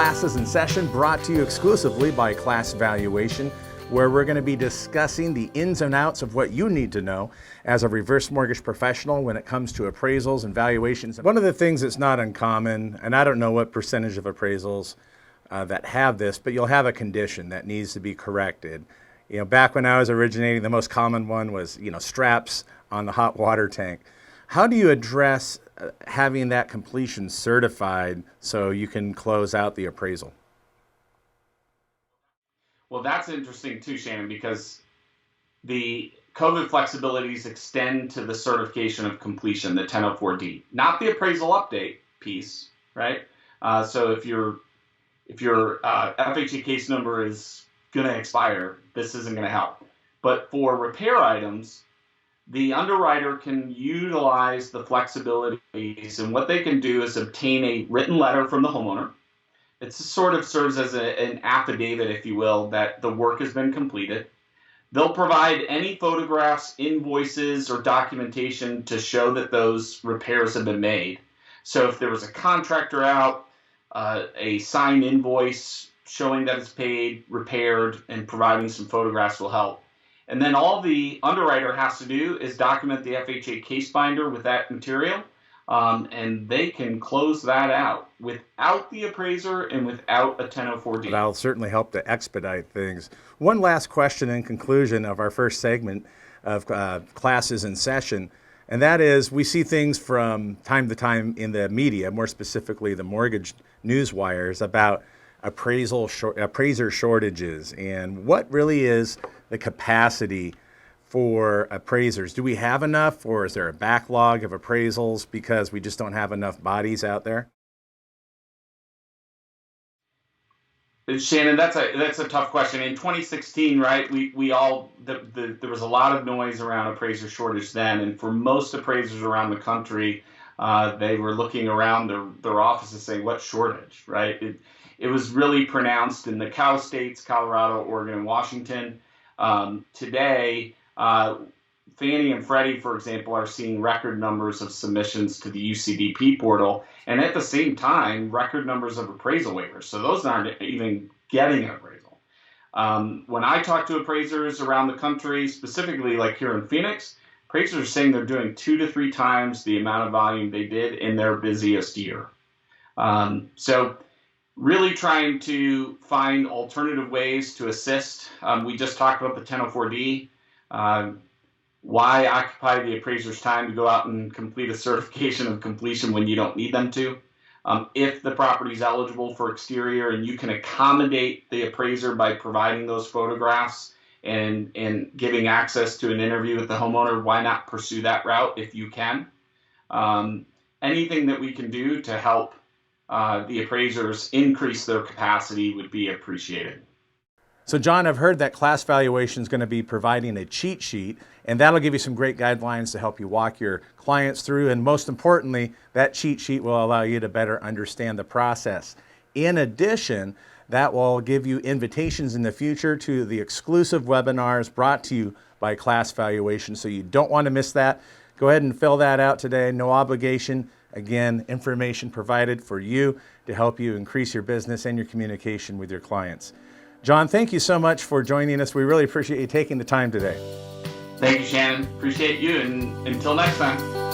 Classes in Session, brought to you exclusively by Class Valuation, where we're going to be discussing the ins and outs of what you need to know as a reverse mortgage professional when it comes to appraisals and valuations. One of the things that's not uncommon, and I don't know what percentage of appraisals that have this, but you'll have a condition that needs to be corrected. You know, back when I was originating, the most common one was, straps on the hot water tank. How do you address having that completion certified so you can close out the appraisal? Well, that's interesting too, Shannon, because the COVID flexibilities extend to the certification of completion, the 1004D, not the appraisal update piece, right? So if your FHA case number is going to expire, this isn't going to help. But for repair items, the underwriter can utilize the flexibilities, and what they can do is obtain a written letter from the homeowner. It sort of serves as an affidavit, if you will, that the work has been completed. They'll provide any photographs, invoices, or documentation to show that those repairs have been made. So if there was a contractor out, a signed invoice showing that it's paid, repaired, and providing some photographs will help. And then all the underwriter has to do is document the FHA case binder with that material, and they can close that out without the appraiser and without a 1004D. That'll certainly help to expedite things. One last question in conclusion of our first segment of Classes in Session, and that is, we see things from time to time in the media, more specifically the mortgage news wires, about appraiser shortages, and what really is the capacity for appraisers. Do we have enough, or is there a backlog of appraisals because we just don't have enough bodies out there? Shannon, that's a tough question. In 2016, right, there was a lot of noise around appraiser shortage then, and for most appraisers around the country, they were looking around their offices saying, "What shortage?" Right? It was really pronounced in the cow states, Colorado, Oregon, and Washington. Today, Fannie and Freddie, for example, are seeing record numbers of submissions to the UCDP portal, and at the same time, record numbers of appraisal waivers. So those aren't even getting an appraisal. When I talk to appraisers around the country, specifically like here in Phoenix, appraisers are saying they're doing 2 to 3 times the amount of volume they did in their busiest year. So really trying to find alternative ways to assist. We just talked about the 1004D. Why occupy the appraiser's time to go out and complete a certification of completion when you don't need them to? If the property is eligible for exterior and you can accommodate the appraiser by providing those photographs and giving access to an interview with the homeowner, why not pursue that route if you can? Anything that we can do to help the appraisers increase their capacity would be appreciated. So John, I've heard that Class Valuation is going to be providing a cheat sheet, and that'll give you some great guidelines to help you walk your clients through, and most importantly, that cheat sheet will allow you to better understand the process. In addition, that will give you invitations in the future to the exclusive webinars brought to you by Class Valuation, so you don't want to miss that. Go ahead and fill that out today, no obligation. Again, information provided for you to help you increase your business and your communication with your clients. John, thank you so much for joining us. We really appreciate you taking the time today. Thank you, Shannon. Appreciate you, and until next time.